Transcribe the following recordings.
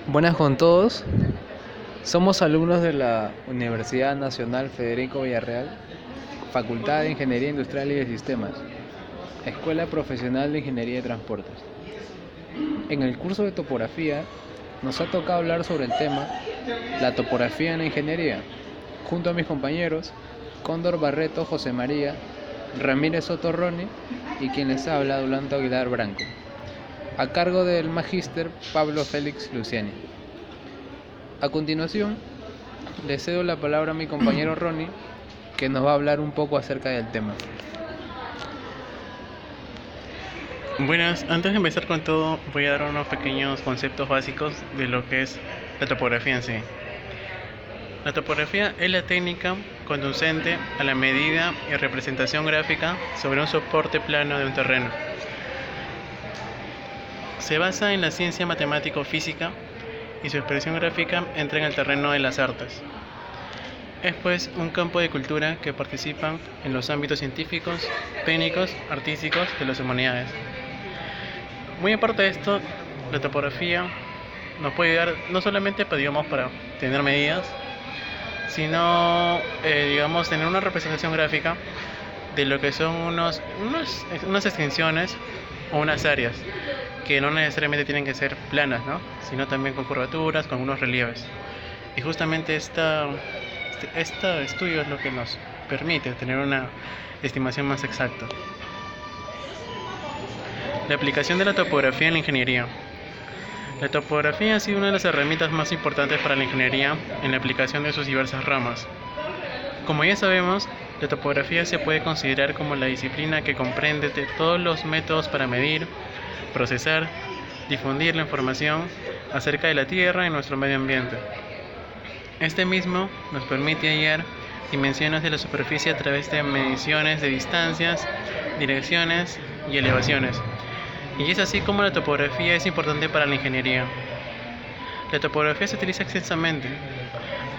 Buenas con todos. Somos alumnos de la Universidad Nacional Federico Villarreal, Facultad de Ingeniería Industrial y de Sistemas, Escuela Profesional de Ingeniería de Transportes. En el curso de topografía nos ha tocado hablar sobre el tema la topografía en la ingeniería, junto a mis compañeros Cóndor Barreto José María, Ramírez Soto Ronnie y quien les habla Orlando Aguilar Branco, a cargo del magíster Pablo Félix Luciani. A continuación, le cedo la palabra a mi compañero Ronnie, que nos va a hablar un poco acerca del tema. Buenas, antes de empezar con todo, voy a dar unos pequeños conceptos básicos de lo que es la topografía en sí. La topografía es la técnica conducente a la medida y representación gráfica sobre un soporte plano de un terreno. Se basa en la ciencia matemático-física y su expresión gráfica entra en el terreno de las artes. Es pues un campo de cultura que participan en los ámbitos científicos, técnicos, artísticos de las humanidades. Muy aparte de esto, la topografía nos puede ayudar no solamente para tener medidas, sino tener una representación gráfica de lo que son unas extensiones o unas áreas que no necesariamente tienen que ser planas, ¿no? Sino también con curvaturas, con unos relieves. Y justamente este estudio es lo que nos permite tener una estimación más exacta. La aplicación de la topografía en la ingeniería. La topografía ha sido una de las herramientas más importantes para la ingeniería en la aplicación de sus diversas ramas. Como ya sabemos, la topografía se puede considerar como la disciplina que comprende todos los métodos para medir, procesar, difundir la información acerca de la Tierra y nuestro medio ambiente. Este mismo nos permite hallar dimensiones de la superficie a través de mediciones de distancias, direcciones y elevaciones. Y es así como la topografía es importante para la ingeniería. La topografía se utiliza extensamente.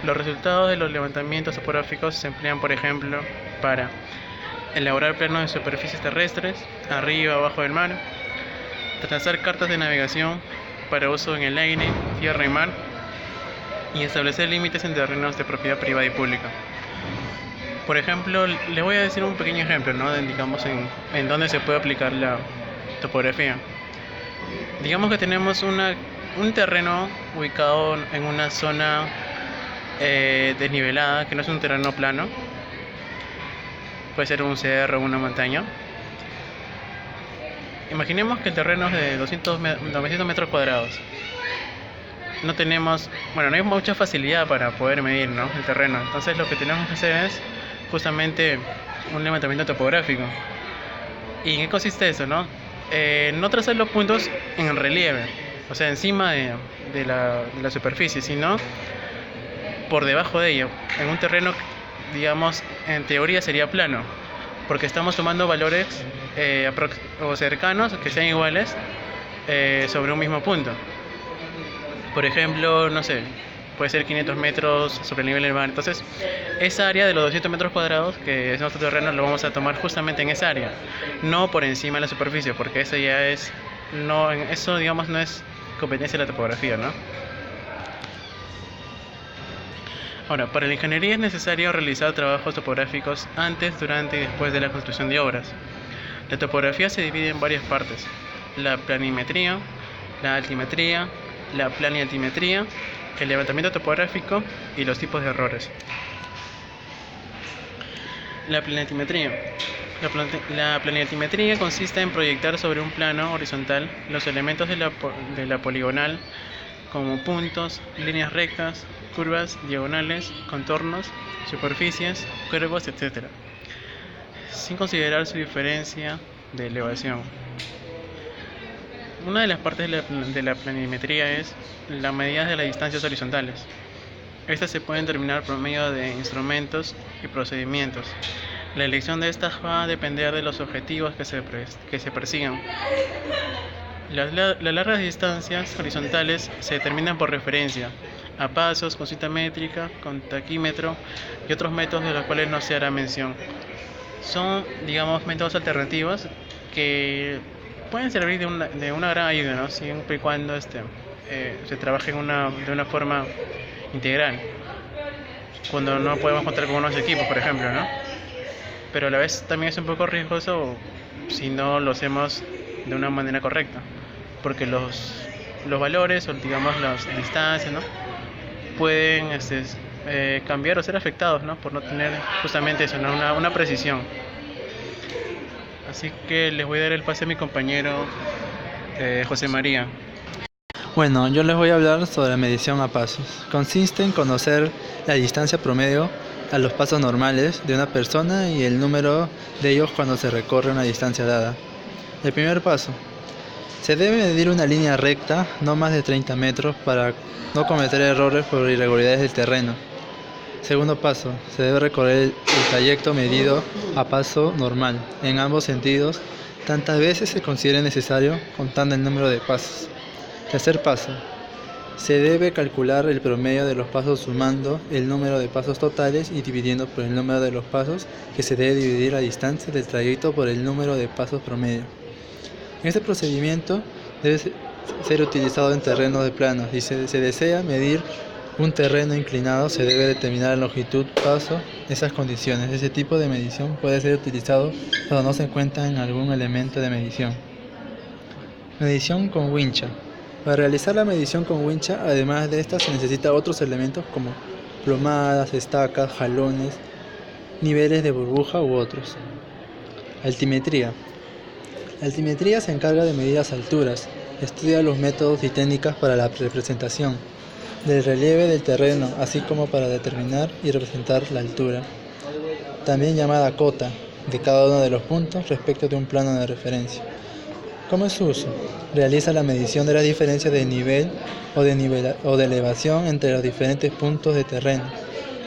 Los resultados de los levantamientos topográficos se emplean, por ejemplo, para elaborar planos de superficies terrestres, arriba o abajo del mar, trazar cartas de navegación para uso en el aire, tierra y mar, y establecer límites en terrenos de propiedad privada y pública. Por ejemplo, le voy a decir un pequeño ejemplo, ¿no? En dónde se puede aplicar la topografía. Digamos que tenemos un terreno ubicado en una zona desnivelada, que no es un terreno plano, puede ser un cerro o una montaña. Imaginemos que el terreno es de 900 metros cuadrados. No hay mucha facilidad para poder medir, ¿no?, el terreno. Entonces lo que tenemos que hacer es justamente un levantamiento topográfico. ¿Y en qué consiste eso, no? No trazar los puntos en relieve, o sea, encima de la superficie, sino por debajo de ella, en un terreno, digamos, en teoría sería plano, porque estamos tomando valores cercanos, que sean iguales, sobre un mismo punto. Por ejemplo, no sé, puede ser 500 metros sobre el nivel del mar. Entonces, esa área de los 200 metros cuadrados, que es nuestro terreno, lo vamos a tomar justamente en esa área, no por encima de la superficie, porque eso no es competencia de la topografía, ¿no? Ahora, para la ingeniería es necesario realizar trabajos topográficos antes, durante y después de la construcción de obras. La topografía se divide en varias partes: la planimetría, la altimetría, la planialtimetría, el levantamiento topográfico y los tipos de errores. La planialtimetría. La planialtimetría consiste en proyectar sobre un plano horizontal los elementos de la poligonal, como puntos, líneas rectas, curvas, diagonales, contornos, superficies, cuervos, etc., sin considerar su diferencia de elevación. Una de las partes de la planimetría es la medida de las distancias horizontales. Estas se pueden determinar por medio de instrumentos y procedimientos. La elección de estas va a depender de los objetivos que se persigan. Las largas distancias horizontales se determinan por referencia a pasos, con cinta métrica, con taquímetro y otros métodos de los cuales no se hará mención. Son, métodos alternativos que pueden servir de una gran ayuda, ¿no?, siempre y cuando se trabaje de una forma integral, cuando no podemos contar con unos equipos, por ejemplo, ¿no? Pero a la vez también es un poco riesgoso si no lo hacemos de una manera correcta, porque los valores o digamos las distancias, ¿no? Pueden cambiar o ser afectados, ¿no? Por no tener justamente eso, ¿no? Una precisión. Así que les voy a dar el pase a mi compañero José María. Bueno, yo les voy a hablar sobre la medición a pasos. Consiste en conocer la distancia promedio a los pasos normales de una persona y el número de ellos cuando se recorre una distancia dada. El primer paso. Se debe medir una línea recta, no más de 30 metros, para no cometer errores por irregularidades del terreno. Segundo paso. Se debe recorrer el trayecto medido a paso normal, en ambos sentidos, tantas veces se considere necesario, contando el número de pasos. Tercer paso. Se debe calcular el promedio de los pasos sumando el número de pasos totales y dividiendo por el número de los pasos, que se debe dividir la distancia del trayecto por el número de pasos promedio. Este procedimiento debe ser utilizado en terrenos de plano. Si se desea medir un terreno inclinado, se debe determinar la longitud paso en esas condiciones. Ese tipo de medición puede ser utilizado cuando no se encuentra en algún elemento de medición. Medición con wincha. Para realizar la medición con wincha, además de esta, se necesita otros elementos como plomadas, estacas, jalones, niveles de burbuja u otros. Altimetría. La altimetría se encarga de medir las alturas, estudia los métodos y técnicas para la representación del relieve del terreno, así como para determinar y representar la altura, también llamada cota, de cada uno de los puntos respecto de un plano de referencia. ¿Cómo es su uso? Realiza la medición de las diferencias de nivel o de elevación entre los diferentes puntos de terreno,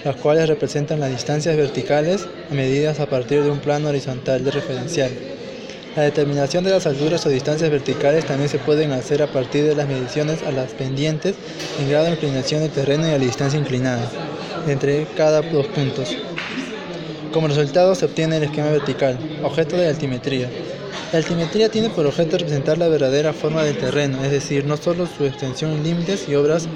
las cuales representan las distancias verticales medidas a partir de un plano horizontal de referencial. La determinación de las alturas o distancias verticales también se pueden hacer a partir de las mediciones a las pendientes en grado de inclinación del terreno y a la distancia inclinada entre cada dos puntos. Como resultado se obtiene el esquema vertical, objeto de altimetría. La altimetría tiene por objeto representar la verdadera forma del terreno, es decir, no solo su extensión en límites y obras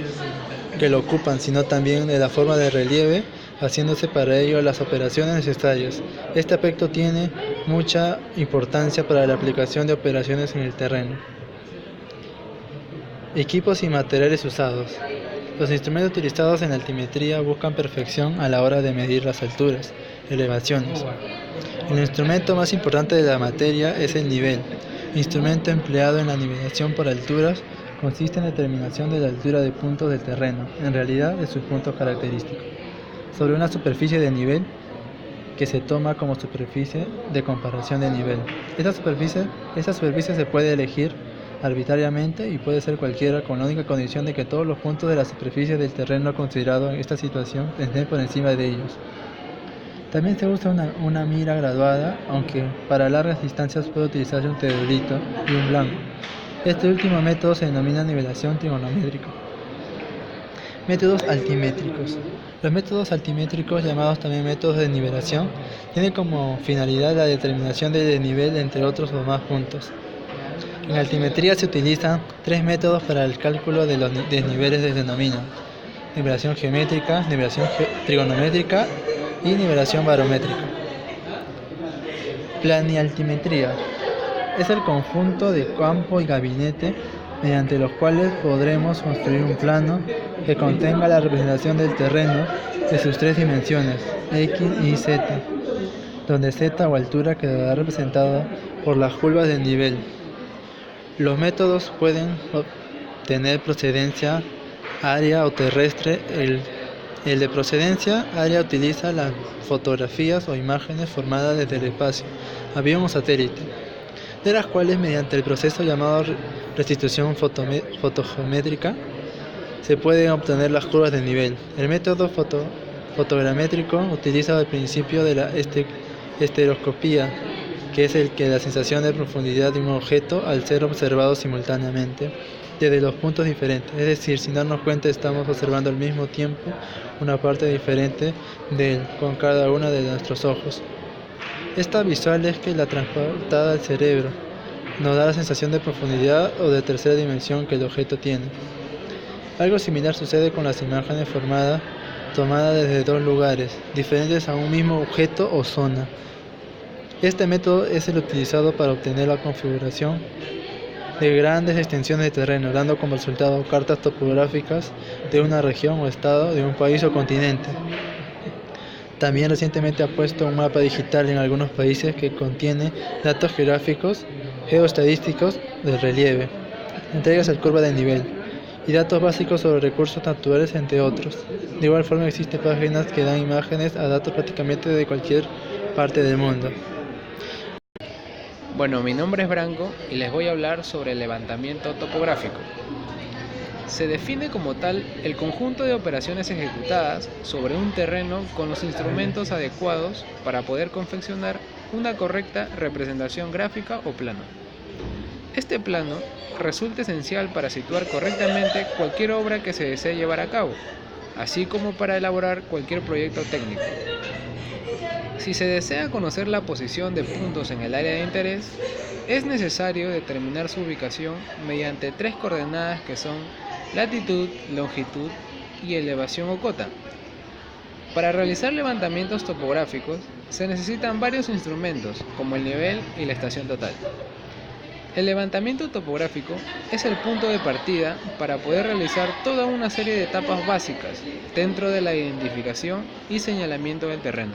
que lo ocupan, sino también de la forma de relieve, haciéndose para ello las operaciones necesarias. Este aspecto tiene mucha importancia para la aplicación de operaciones en el terreno. Equipos y materiales usados. Los instrumentos utilizados en altimetría buscan perfección a la hora de medir las alturas, elevaciones. El instrumento más importante de la materia es el nivel. Instrumento empleado en la nivelación por alturas, consiste en determinación de la altura de puntos del terreno, en realidad de sus puntos característicos, sobre una superficie de nivel que se toma como superficie de comparación de nivel. Esta superficie se puede elegir arbitrariamente y puede ser cualquiera, con la única condición de que todos los puntos de la superficie del terreno considerado en esta situación estén por encima de ellos. También se usa una mira graduada, aunque para largas distancias puede utilizarse un teodolito y un blanco. Este último método se denomina nivelación trigonométrica. Métodos altimétricos. Los métodos altimétricos, llamados también métodos de nivelación, tienen como finalidad la determinación del desnivel entre otros o más puntos. En altimetría se utilizan tres métodos para el cálculo de los desniveles, se denominan nivelación geométrica, nivelación trigonométrica y nivelación barométrica. Planialtimetría es el conjunto de campo y gabinete mediante los cuales podremos construir un plano que contenga la representación del terreno de sus tres dimensiones, X, Y, Z, donde Z o altura quedará representada por las curvas del nivel. Los métodos pueden tener procedencia área o terrestre. El de procedencia área utiliza las fotografías o imágenes formadas desde el espacio, avión o satélite, de las cuales mediante el proceso llamado restitución fotogeométrica se pueden obtener las curvas de nivel. El método fotogramétrico utiliza el principio de la estereoscopía, que es el que la sensación de profundidad de un objeto al ser observado simultáneamente desde los puntos diferentes, es decir, sin darnos cuenta estamos observando al mismo tiempo una parte diferente de él con cada uno de nuestros ojos. Esta visual es que la transportada al cerebro nos da la sensación de profundidad o de tercera dimensión que el objeto tiene. Algo similar sucede con las imágenes tomadas desde dos lugares, diferentes a un mismo objeto o zona. Este método es el utilizado para obtener la configuración de grandes extensiones de terreno, dando como resultado cartas topográficas de una región o estado, de un país o continente. También recientemente ha puesto un mapa digital en algunos países que contiene datos geográficos, geoestadísticos del relieve, entre ellas el curva de nivel, y datos básicos sobre recursos naturales, entre otros. De igual forma existen páginas que dan imágenes a datos prácticamente de cualquier parte del mundo. Bueno, mi nombre es Branco y les voy a hablar sobre el levantamiento topográfico. Se define como tal el conjunto de operaciones ejecutadas sobre un terreno con los instrumentos adecuados para poder confeccionar una correcta representación gráfica o plano. Este plano resulta esencial para situar correctamente cualquier obra que se desee llevar a cabo, así como para elaborar cualquier proyecto técnico. Si se desea conocer la posición de puntos en el área de interés, es necesario determinar su ubicación mediante tres coordenadas que son latitud, longitud y elevación o cota. Para realizar levantamientos topográficos se necesitan varios instrumentos como el nivel y la estación total. El levantamiento topográfico es el punto de partida para poder realizar toda una serie de etapas básicas dentro de la identificación y señalamiento del terreno.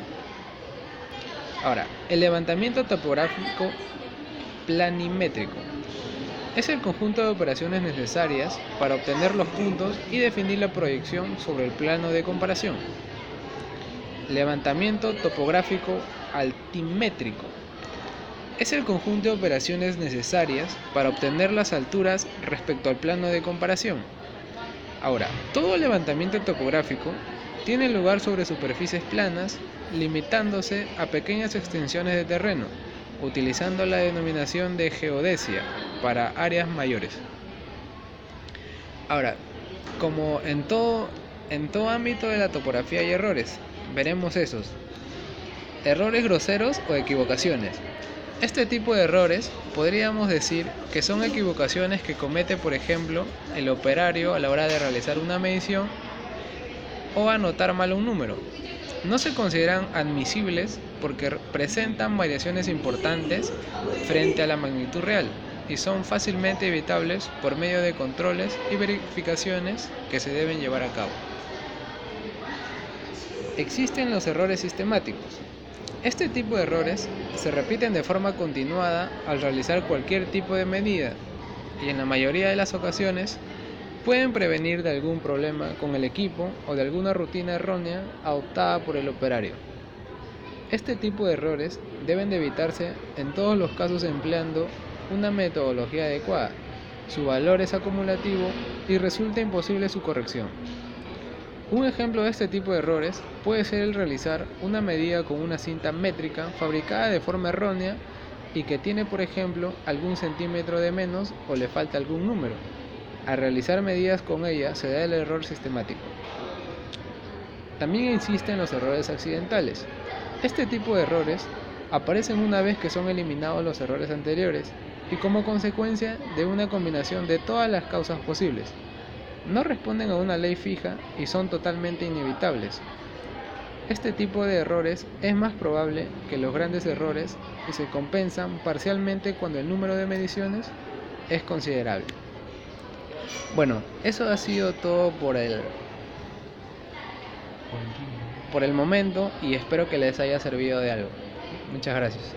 Ahora, el levantamiento topográfico planimétrico es el conjunto de operaciones necesarias para obtener los puntos y definir la proyección sobre el plano de comparación. Levantamiento topográfico altimétrico es el conjunto de operaciones necesarias para obtener las alturas respecto al plano de comparación. Ahora, todo levantamiento topográfico tiene lugar sobre superficies planas, limitándose a pequeñas extensiones de terreno, utilizando la denominación de geodesia para áreas mayores. Ahora, como en todo ámbito de la topografía hay errores, veremos esos. Errores groseros o equivocaciones. Este tipo de errores podríamos decir que son equivocaciones que comete, por ejemplo, el operario a la hora de realizar una medición o anotar mal un número. No se consideran admisibles porque presentan variaciones importantes frente a la magnitud real y son fácilmente evitables por medio de controles y verificaciones que se deben llevar a cabo. Existen los errores sistemáticos. Este tipo de errores se repiten de forma continuada al realizar cualquier tipo de medida y en la mayoría de las ocasiones pueden prevenir de algún problema con el equipo o de alguna rutina errónea adoptada por el operario. Este tipo de errores deben de evitarse en todos los casos empleando una metodología adecuada. Su valor es acumulativo y resulta imposible su corrección. Un ejemplo de este tipo de errores puede ser el realizar una medida con una cinta métrica fabricada de forma errónea y que tiene, por ejemplo, algún centímetro de menos o le falta algún número. Al realizar medidas con ella se da el error sistemático. También existen los errores accidentales. Este tipo de errores aparecen una vez que son eliminados los errores anteriores y como consecuencia de una combinación de todas las causas posibles. No responden a una ley fija y son totalmente inevitables. Este tipo de errores es más probable que los grandes errores y se compensan parcialmente cuando el número de mediciones es considerable. Bueno, eso ha sido todo por el momento y espero que les haya servido de algo. Muchas gracias.